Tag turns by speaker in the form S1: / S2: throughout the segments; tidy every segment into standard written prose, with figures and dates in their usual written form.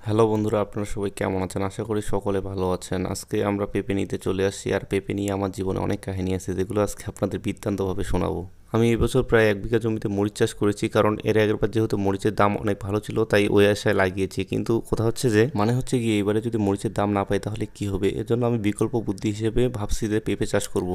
S1: Hello বন্ধুরা, আপনারা সবাই কেমন আছেন? আশা করি সকলে ভালো আছেন। আজকে আমরা পেঁপে নিতে চলে আসছি, আর পেঁপে নিয়ে আমার জীবনে অনেক কাহিনী আছে যেগুলো আজকে আপনাদের বৃত্তান্তভাবে শোনাবো। আমি এই বছর প্রায় 1 বিঘা জমিতে মরিচ চাষ করেছি, কারণ এর আগের বার যেহেতু মরিচের দাম অনেক ভালো ছিল তাই ওই আশায় লাগিয়েছি। কিন্তু কথা হচ্ছে যে হচ্ছে গিয়ে এবারে যদি মরিচের দাম না পাই তাহলে কি হবে। এর জন্য আমি বিকল্প বুদ্ধি হিসেবে ভাবছি যে পেঁপে চাষ করব।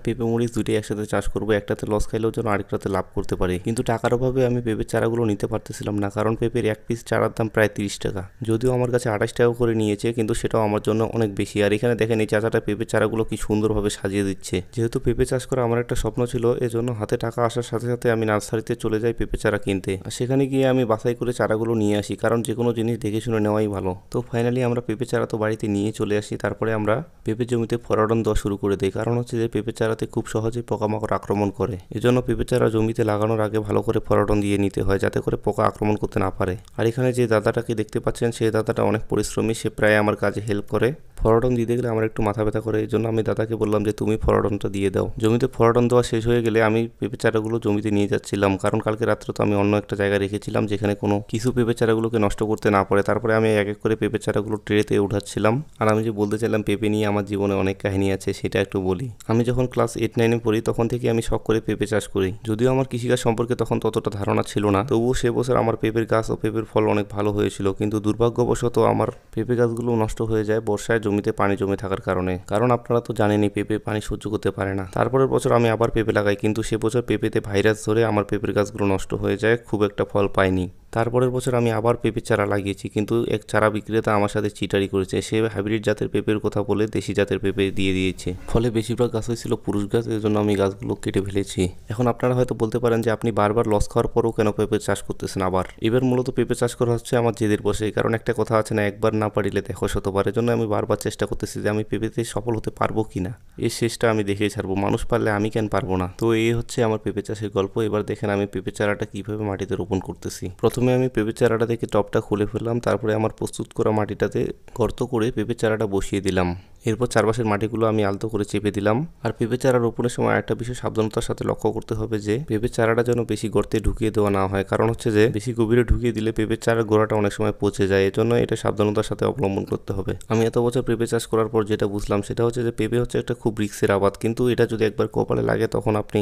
S1: পেঁপে মরিচ দুইটাই একসাথে চাষ করব, একটাতে লস খাইলেও যেন আরেকটাতে লাভ করতে পারি। কিন্তু টাকার অভাবে আমি পেঁপের চারাগুলো নিতে পারতেছিলাম না, কারণ পেঁপের এক পিস চারার দাম প্রায় 30 টাকা। যদিও আমার কাছে 28 টাকা করে নিয়েছে, কিন্তু সেটাও আমার জন্য অনেক বেশি। আর এখানে দেখেন এই চাচাটা পেঁপের চারাগুলো কি সুন্দরভাবে সাজিয়ে দিচ্ছে। যেহেতু পেঁপে চাষ করা আমার একটা স্বপ্ন ছিল, এজন্য হাতে টাকা আসার সাথে সাথে আমি নার্সারিতে চলে যাই পেঁপে চারা কিনতে। আর সেখানে গিয়ে আমি বাছাই করে চারাগুলো নিয়ে আসি, কারণ যে কোনো জিনিস দেখে শুনে নেওয়াই ভালো। তো ফাইনালি আমরা পেঁপে চারা তো বাড়িতে নিয়ে চলে আসি। তারপরে আমরা পেঁপে জমিতে ফরোয়ার্ন দেওয়া শুরু করে দিই, কারণ হচ্ছে যে পেঁপে চারাতে খুব সহজেই পোকামাকড় আক্রমণ করে। এজন্য পেঁপে চারা জমিতে লাগানোর আগে ভালো করে ফরোয়ার্ন দিয়ে নিতে হয়, যাতে করে পোকা আক্রমণ করতে না পারে। আর এখানে যে দাদাটাকে দেখতে পাচ্ছেন, সেই দাদাটা অনেক পরিশ্রমী, সে প্রায় আমার কাজে হেল্প করে। ফরোয়ার্ন দিতে গেলে আমার একটু মাথা ব্যথা করে, এই জন্য আমি দাদাকে বললাম যে তুমি ফরোয়ার্নটা দিয়ে দাও। জমিতে ফরোয়ার্ন দেওয়া শেষ হয়ে গেলে আমি পেঁপে চারাগুলো জমিতে নিয়ে যাচ্ছিলাম, কারণ কালকে রাত্রে তো আমি অন্য একটা জায়গায় রেখেছিলাম যেখানে কোনো কিছু পেঁপে চারাগুলোকে নষ্ট করতে না পারে। তারপরে আমি এক এক করে পেঁপে চারাগুলো ট্রেতে উঠাচ্ছিলাম। আর আমি যে বলতে চাইলাম পেঁপে নিয়ে আমার জীবনে অনেক কাহিনী আছে, সেটা একটু বলি। আমি যখন ক্লাস 8-9-এ পড়ি তখন থেকে আমি শখ করে পেঁপে চাষ করি। যদিও আমার কৃষিকাজ সম্পর্কে তখন ততটা ধারণা ছিল না, তবুও সে বছর আমার পেঁপের গাছ ও পেঁপের ফল অনেক ভালো হয়েছিল। কিন্তু দুর্ভাগ্যবশত আমার পেঁপে গাছগুলো নষ্ট হয়ে যায় বর্ষায় জমিতে পানি জমে থাকার কারণে। কারণ আপনারা তো জানেনই পেঁপে পানি সহ্য করতে পারে না। তারপরের বছর আমি আবার পেঁপে লাগাই, কিন্তু সে বছর পেঁপেতে ভাইরাস ধরে আমার পেঁপের গাছগুলো নষ্ট হয়ে যায়, খুব একটা ফল পাইনি। তারপরের বছর আমি আবার পেঁপের চারা লাগিয়েছি, কিন্তু এক চারা বিক্রেতা আমার সাথে চিটারি করেছে। সে হাইব্রিড জাতের পেঁপের কথা বলে দেশি জাতের পেঁপে দিয়ে দিয়েছে। ফলে বেশিরভাগ গাছ হয়েছিল পুরুষ গাছ, এর জন্য আমি গাছগুলো কেটে ফেলেছি। এখন আপনারা হয়তো বলতে পারেন যে আপনি বারবার লস খাওয়ার পরও কেন পেঁপে চাষ করতেছেন আবার। এবার মূলত পেঁপে চাষ করা হচ্ছে আমার জেদের বসে, কারণ একটা কথা আছে না, একবার না পারিলে দেখো শতবার। এর জন্য আমি বারবার চেষ্টা করতেছি যে আমি পেঁপেতে সফল হতে পারবো কিনা। এর শেষটা আমি দেখেই ছাড়বো, মানুষ পারলে আমি কেন পারবো না। তো এই হচ্ছে আমার পেঁপে চাষের গল্প। এবার দেখেন আমি পেঁপে চারাটা কিভাবে মাটিতে রোপণ করতেছি। প্রথমে আমি পেঁপে চারাটা থেকে টপটা খুলে ফেললাম, তারপরে আমার প্রস্তুত করা মাটিটাতে গর্ত করে পেঁপে চারাটা বসিয়ে দিলাম। এরপর চারপাশের মাটিগুলো আমি আলতো করে চেপে দিলাম। আর পেঁপে চারা রোপণের সময় একটা বিষয় সাবধানতার সাথে লক্ষ্য করতে হবে যে পেঁপে চারাটা যেন বেশি গর্তে ঢুকিয়ে দেওয়া না হয়, কারণ হচ্ছে যে বেশি গভীরে ঢুকিয়ে দিলে পেঁপে চারার গোড়াটা অনেক সময় পচে যায়। এজন্য এটা সাবধানতার সাথে অবলম্বন করতে হবে। আমি এত বছর পেঁপে চাষ করার পর যেটা বুঝলাম সেটা হচ্ছে যে পেঁপে হচ্ছে একটা খুব রিস্কের আবাদ, কিন্তু এটা যদি একবার কপালে লাগে তখন আপনি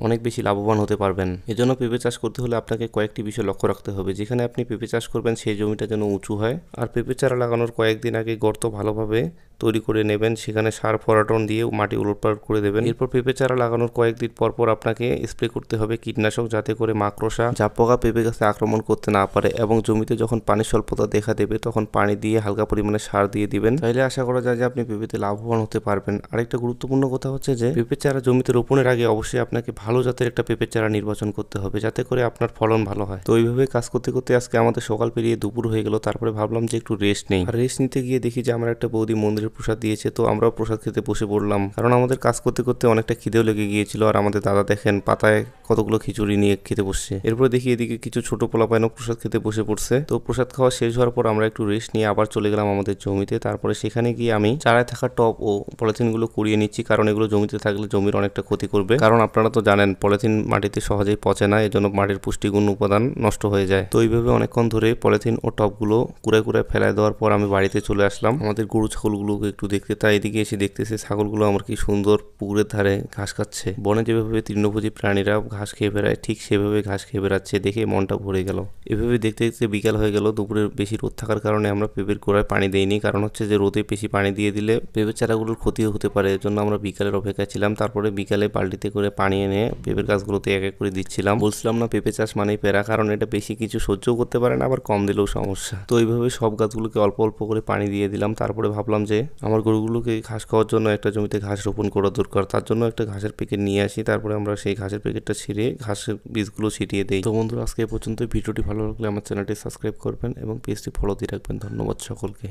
S1: অনেক বেশি লাভবান হতে পারবেন। এজন্য পেঁপে চাষ করতে হলে আপনাকে কয়েকটি বিষয় লক্ষ্য রাখতে হবে। যেখানে আপনি পেঁপে চাষ করবেন সেই জমিটা যেন উঁচু হয়, আর পেঁপে চারা লাগানোর কয়েকদিন আগে গর্ত ভালোভাবে তৈরি করে নেবেন, সেখানে সার ফরাটন দিয়ে মাটি উলটপালট করে দেবেন। এরপর পেঁপে চারা লাগানোর কয়েকদিন পর পর আপনাকে স্প্রে করতে হবে কীটনাশক, যাতে করে মাকড়সা জাপ পোকা পেঁপে গাছে আক্রমণ করতে না পারে। এবং জমিতে যখন পানির স্বল্পতা দেখা দেবে তখন পানি দিয়ে হালকা পরিমাণে সার দিয়ে দিবেন। তাইলে আশা করা যায় যে আপনি পেঁপেতে লাভবান হতে পারবেন। আরেকটা গুরুত্বপূর্ণ কথা হচ্ছে যে পেঁপে চারা জমিতে রোপণের আগে অবশ্যই আপনাকে ভালো জাতের একটা পেঁপে চারা নির্বাচন করতে হবে, যাতে করে আপনার ফলন ভালো হয়। তো এইভাবে কাজ করতে করতে আজকে আমাদের সকাল পেরিয়ে দুপুর হয়ে গেল। তারপরে ভাবলাম যে একটু রেস্ট নেই। আর রেস্ট নিতে গিয়ে দেখি যে আমার একটা বৌদি মন্দিরের প্রসাদ দিয়েছে, তো আমরাও প্রসাদ খেতে বসে পড়লাম। কারণ আমাদের কাজ করতে করতে অনেকটা খিদেও লেগে গিয়েছিল। আর আমাদের দাদা দেখেন পাতায় কতগুলো খিচুড়ি নিয়ে খেতে বসছে। এরপরে দেখি এদিকে কিছু ছোট পোলাপাইনও প্রসাদ খেতে বসে পড়ছে। তো প্রসাদ খাওয়া শেষ হওয়ার পর আমরা একটু রেস্ট নিয়ে আবার চলে গেলাম আমাদের জমিতে। তারপরে সেখানে গিয়ে আমি চারায় থাকা টব ও পলিথিনগুলো কুড়িয়ে নিচ্ছি, কারণ এগুলো জমিতে থাকলে জমির অনেকটা ক্ষতি করবে। কারণ আপনারা তো জানেন পলিথিন মাটিতে সহজেই পচে না, এজন্য মাটির পুষ্টিগুণ উপাদান নষ্ট হয়ে যায়। তো এইভাবে অনেকক্ষণ ধরে পলিথিন ও টবগুলো কুড়ায় কুড়ায় ফেলায় দেওয়ার পর আমি বাড়িতে চলে আসলাম আমাদের গরু ছাগলগুলোকে একটু দেখতে। তাই এদিকে এসে দেখতেছি ছাগলগুলো আমার কি সুন্দর পুকুরের ধারে ঘাস খাচ্ছে। বনে যেভাবে তৃণভোজী প্রাণীরা ঘাস খেয়ে বেড়ায়, ঠিক সেভাবে ঘাস খেয়ে বেড়াচ্ছে, দেখে মনটা ভরে গেল। এভাবে দেখতে দেখতে বিকাল হয়ে গেল। দুপুরের বেশি রোদ থাকার কারণে আমরা পেঁপের গোড়ায় পানি দেইনি, কারণ হচ্ছে যে রোদে বেশি পানি দিয়ে দিলে পেঁপের চারাগুলোর ক্ষতিও হতে পারে। এর জন্য আমরা বিকালের অপেক্ষায় ছিলাম। তারপরে বিকালে বালতিতে করে পানি এনে পেঁপের গাছগুলোতে এক এক করে দিচ্ছিলাম। বলছিলাম না পেঁপে চাষ মানেই প্যারা, কারণ এটা বেশি কিছু সহ্যও করতে পারে না, আবার কম দিলেও সমস্যা। তো এইভাবে সব গাছগুলোকে অল্প অল্প করে পানি দিয়ে দিলাম। তারপরে ভাবলাম যে আমার গরুগুলোকে ঘাস খাওয়ার জন্য একটা জমিতে ঘাস রোপণ করা দরকার। তার জন্য একটা ঘাসের প্যাকেট নিয়ে আসি। তারপরে আমরা সেই ঘাসের প্যাকেটটা ছিঁড়ে ঘাসের বীজগুলো ছিটিয়ে দিই। তো বন্ধুরা, আজকে এ পর্যন্ত। ভিডিওটি ভালো লাগলে আমার চ্যানেলটি সাবস্ক্রাইব করবেন এবং পেজটি ফলো দিয়ে রাখবেন। ধন্যবাদ সকলকে।